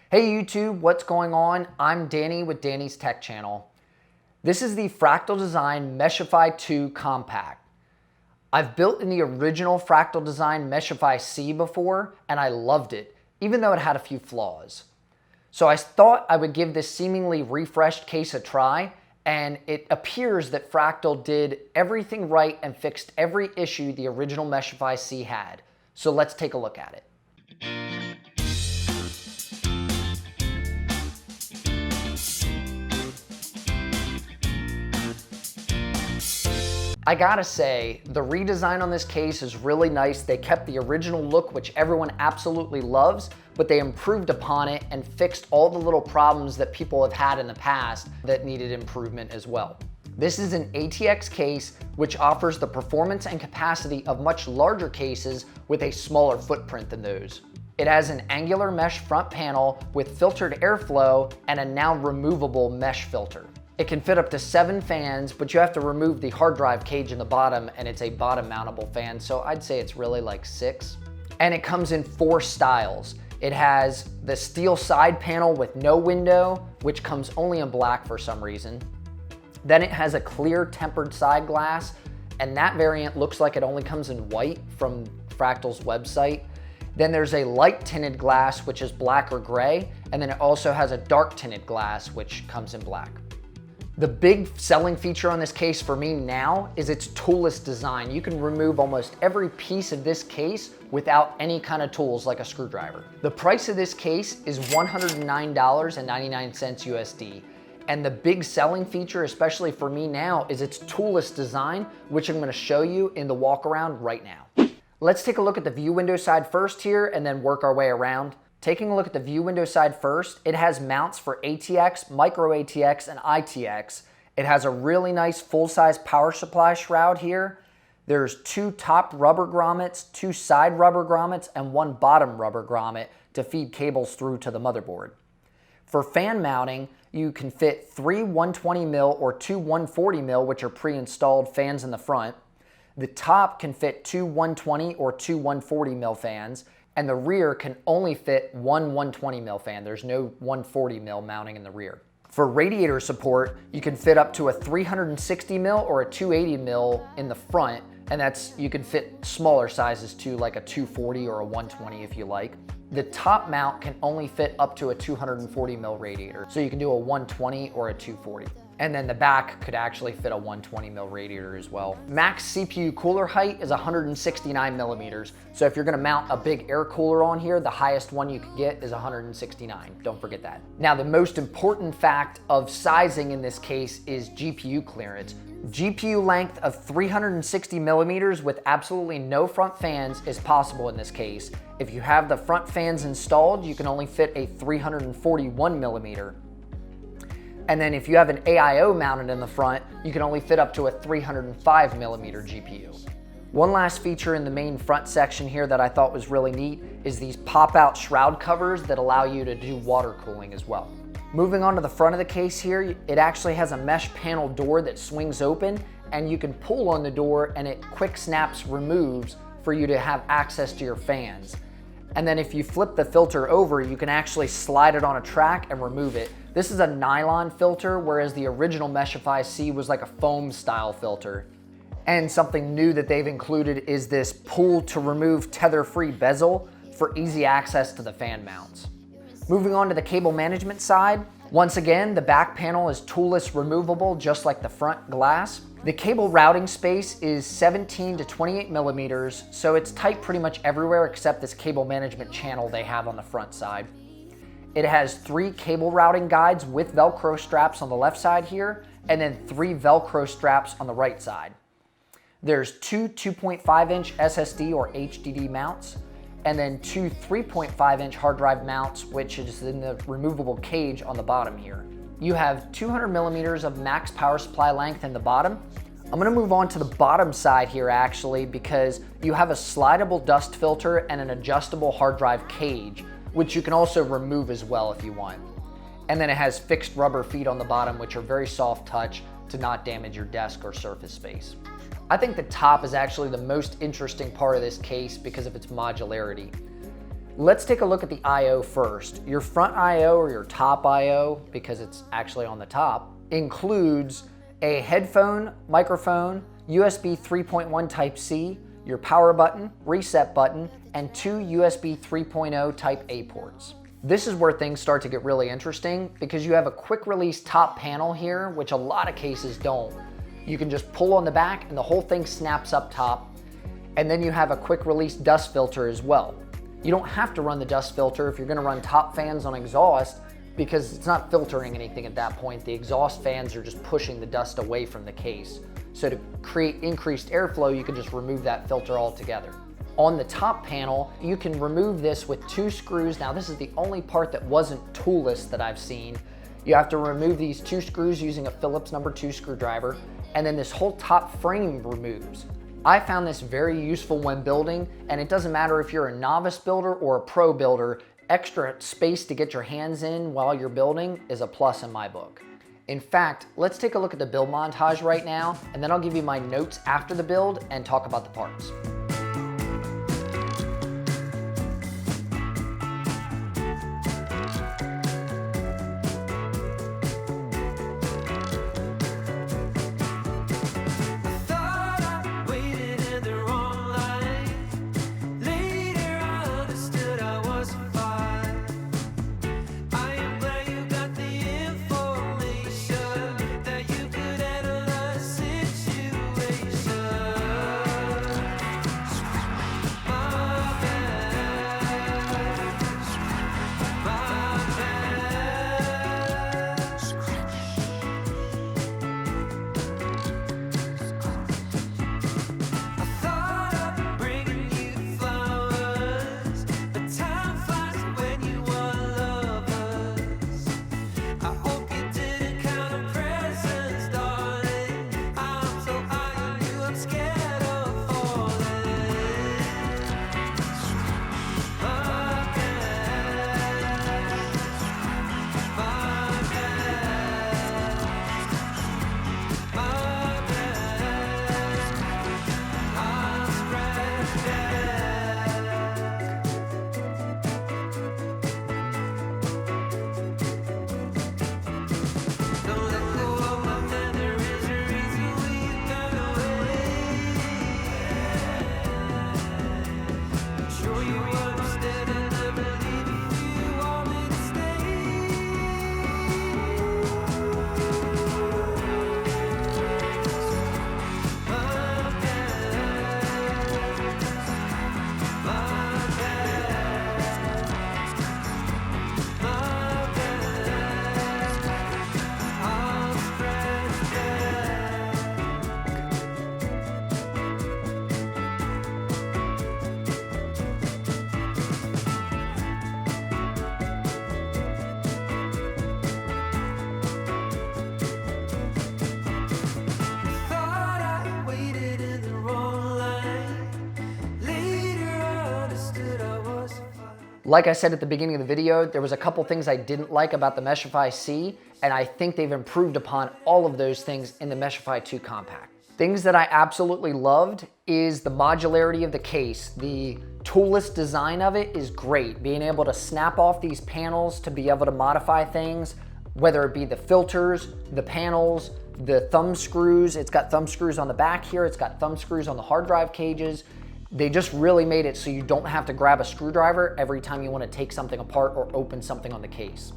Hey YouTube, what's going on? I'm Danny with Danny's Tech Channel. This is the Fractal Design Meshify 2 Compact. I've built in the original Fractal Design Meshify C before, and I loved it, even though it had a few flaws. So I thought I would give this seemingly refreshed case a try, and it appears that Fractal did everything right and fixed every issue the original Meshify C had. So let's take a look at it. I gotta say, the redesign on this case is really nice. They kept the original look, which everyone absolutely loves, but they improved upon it and fixed all the little problems that people have had in the past that needed improvement as well. This is an ATX case, which offers the performance and capacity of much larger cases with a smaller footprint than those. It has an angular mesh front panel with filtered airflow and a now removable mesh filter. It can fit up to 7 fans, but you have to remove the hard drive cage in the bottom, and it's a bottom mountable fan, so I'd say it's really like 6. And it comes in 4 styles. It has the steel side panel with no window, which comes only in black for some reason. Then it has a clear tempered side glass, and that variant looks like it only comes in white from Fractal's website. Then there's a light tinted glass, which is black or gray, and then it also has a dark tinted glass, which comes in black. The big selling feature on this case for me now is its toolless design. You can remove almost every piece of this case without any kind of tools like a screwdriver. The price of this case is $109.99 USD. And the big selling feature, especially for me now, is its toolless design, which I'm gonna show you in the walkaround right now. Let's take a look at the view window side first here and then work our way around. Taking a look at the view window side first, it has mounts for ATX, micro ATX, and ITX. It has a really nice full-size power supply shroud here. There's 2 top rubber grommets, 2 side rubber grommets, and 1 bottom rubber grommet to feed cables through to the motherboard. For fan mounting, you can fit 3 120mm or 2 140mm, which are pre-installed fans in the front. The top can fit 2 120 or 2 140mm fans, and the rear can only fit 1 120mm fan. There's no 140mm mounting in the rear. For radiator support, you can fit up to a 360mm or a 280mm in the front, and you can fit smaller sizes too, like a 240 or a 120 if you like. The top mount can only fit up to a 240mm radiator, so you can do a 120 or a 240. And then the back could actually fit a 120mm radiator as well. Max CPU cooler height is 169mm. So if you're gonna mount a big air cooler on here, the highest one you could get is 169. Don't forget that. Now, the most important fact of sizing in this case is GPU clearance. GPU length of 360mm with absolutely no front fans is possible in this case. If you have the front fans installed, you can only fit a 341mm. And then if you have an AIO mounted in the front, you can only fit up to a 305mm GPU. One last feature in the main front section here that I thought was really neat is these pop-out shroud covers that allow you to do water cooling as well. Moving on to the front of the case here, it actually has a mesh panel door that swings open, and you can pull on the door and it quick snaps removes for you to have access to your fans. And then if you flip the filter over, you can actually slide it on a track and remove it. This is a nylon filter, whereas the original Meshify C was like a foam style filter. And something new that they've included is this pull to remove tether-free bezel for easy access to the fan mounts. Moving on to the cable management side, once again, the back panel is toolless removable, just like the front glass. The cable routing space is 17 to 28mm, so it's tight pretty much everywhere except this cable management channel they have on the front side. It has 3 cable routing guides with Velcro straps on the left side here, and then 3 Velcro straps on the right side. There's 2 2.5-inch SSD or HDD mounts, and then 2 3.5-inch hard drive mounts, which is in the removable cage on the bottom here. You have 200mm of max power supply length in the bottom. I'm gonna move on to the bottom side here actually, because you have a slidable dust filter and an adjustable hard drive cage, which you can also remove as well if you want. And then it has fixed rubber feet on the bottom, which are very soft touch to not damage your desk or surface space. I think the top is actually the most interesting part of this case because of its modularity. Let's take a look at the I/O first. Your front I/O, or your top I/O, because it's actually on the top, includes a headphone, microphone, USB 3.1 Type-C, your power button, reset button, and 2 USB 3.0 Type-A ports. This is where things start to get really interesting because you have a quick release top panel here, which a lot of cases don't. You can just pull on the back and the whole thing snaps up top. And then you have a quick release dust filter as well. You don't have to run the dust filter if you're gonna run top fans on exhaust because it's not filtering anything at that point. The exhaust fans are just pushing the dust away from the case. So to create increased airflow, you can just remove that filter altogether. On the top panel, you can remove this with 2 screws. Now this is the only part that wasn't toolless that I've seen. You have to remove these 2 screws using a Phillips number 2 screwdriver, and then this whole top frame removes. I found this very useful when building, and it doesn't matter if you're a novice builder or a pro builder, extra space to get your hands in while you're building is a plus in my book. In fact, let's take a look at the build montage right now, and then I'll give you my notes after the build and talk about the parts. Like I said at the beginning of the video, there was a couple things I didn't like about the Meshify C, and I think they've improved upon all of those things in the Meshify 2 Compact. Things that I absolutely loved is the modularity of the case. The toolless design of it is great. Being able to snap off these panels to be able to modify things, whether it be the filters, the panels, the thumb screws. It's got thumb screws on the back here. It's got thumb screws on the hard drive cages. They just really made it so you don't have to grab a screwdriver every time you want to take something apart or open something on the case.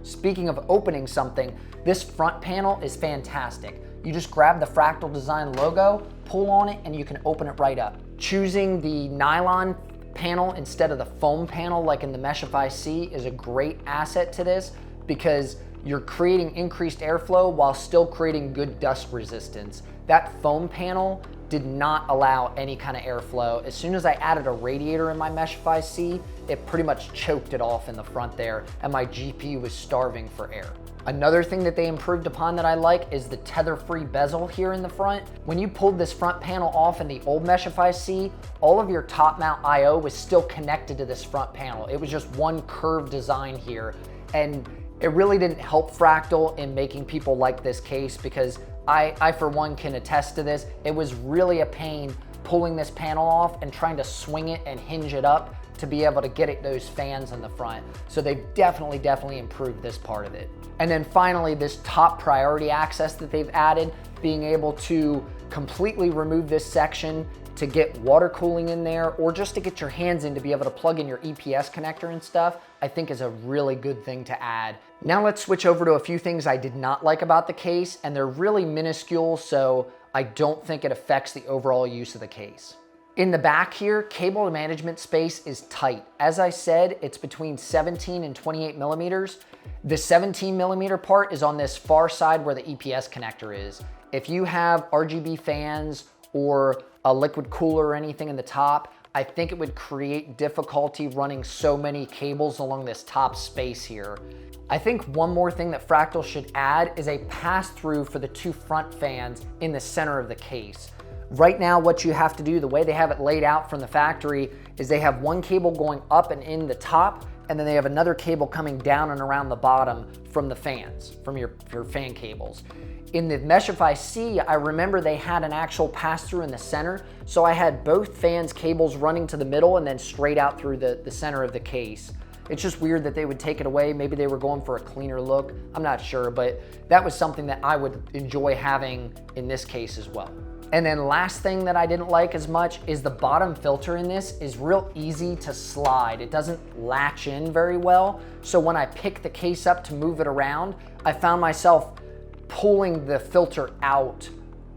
Speaking of opening something, this front panel is fantastic. You just grab the Fractal Design logo, pull on it, and you can open it right up. Choosing the nylon panel instead of the foam panel like in the Meshify C is a great asset to this because you're creating increased airflow while still creating good dust resistance. That foam panel did not allow any kind of airflow. As soon as I added a radiator in my Meshify C, it pretty much choked it off in the front there, and my GPU was starving for air. Another thing that they improved upon that I like is the tether-free bezel here in the front. When you pulled this front panel off in the old Meshify C, all of your top mount I/O was still connected to this front panel. It was just one curved design here, and it really didn't help Fractal in making people like this case because I for one can attest to this. It was really a pain pulling this panel off and trying to swing it and hinge it up to be able to get at those fans in the front. So they've definitely improved this part of it. And then finally, this top priority access that they've added, being able to completely remove this section to get water cooling in there, or just to get your hands in to be able to plug in your EPS connector and stuff, I think is a really good thing to add. Now let's switch over to a few things I did not like about the case, and they're really minuscule, so I don't think it affects the overall use of the case. In the back here, cable management space is tight. As I said, it's between 17 and 28 millimeters. The 17 millimeter part is on this far side where the EPS connector is. If you have RGB fans or a liquid cooler or anything in the top, I think it would create difficulty running so many cables along this top space here. I think one more thing that Fractal should add is a pass-through for the two front fans in the center of the case. Right now, what you have to do, the way they have it laid out from the factory, is they have one cable going up and in the top, and then they have another cable coming down and around the bottom from the fans, from your fan cables. In the Meshify C, I remember they had an actual pass-through in the center, so I had both fans cables running to the middle and then straight out through the center of the case. It's just weird that they would take it away. Maybe they were going for a cleaner look. I'm not sure, but that was something that I would enjoy having in this case as well. And then last thing that I didn't like as much is the bottom filter in this is real easy to slide. It doesn't latch in very well. So when I pick the case up to move it around, I found myself pulling the filter out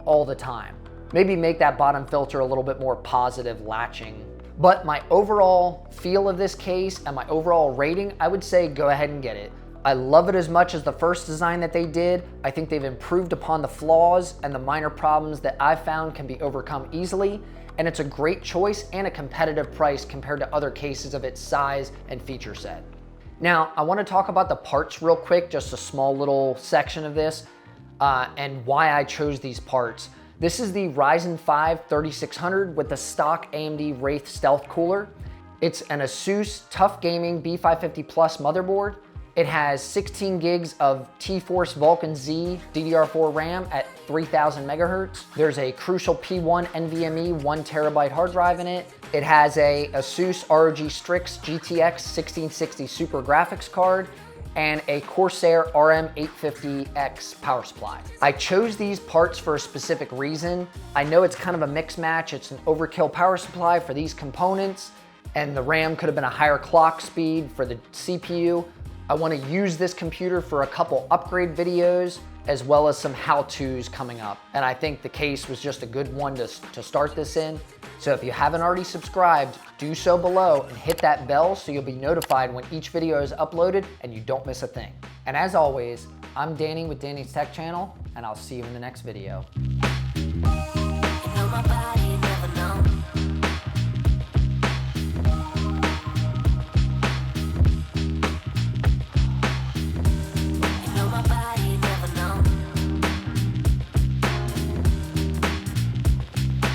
all the time. Maybe make that bottom filter a little bit more positive latching. But my overall feel of this case and my overall rating, I would say go ahead and get it. I love it as much as the first design that they did. I think they've improved upon the flaws, and the minor problems that I've found can be overcome easily. And it's a great choice and a competitive price compared to other cases of its size and feature set. Now, I want to talk about the parts real quick, just a small little section of this, and why I chose these parts. This is the Ryzen 5 3600 with the stock AMD Wraith Stealth Cooler. It's an Asus Tough Gaming B550 Plus motherboard. It has 16 gigs of T-Force Vulkan Z DDR4 RAM at 3000 megahertz. There's a crucial P1 NVMe 1 terabyte hard drive in it. It has a Asus ROG Strix GTX 1660 Super graphics card and a Corsair RM850x power supply. I chose these parts for a specific reason. I know it's kind of a mix match. It's an overkill power supply for these components, and the RAM could have been a higher clock speed for the CPU. I want to use this computer for a couple upgrade videos as well as some how-tos coming up. And I think the case was just a good one to start this in. So if you haven't already subscribed, do so below and hit that bell so you'll be notified when each video is uploaded and you don't miss a thing. And as always, I'm Danny with Danny's Tech Channel, and I'll see you in the next video.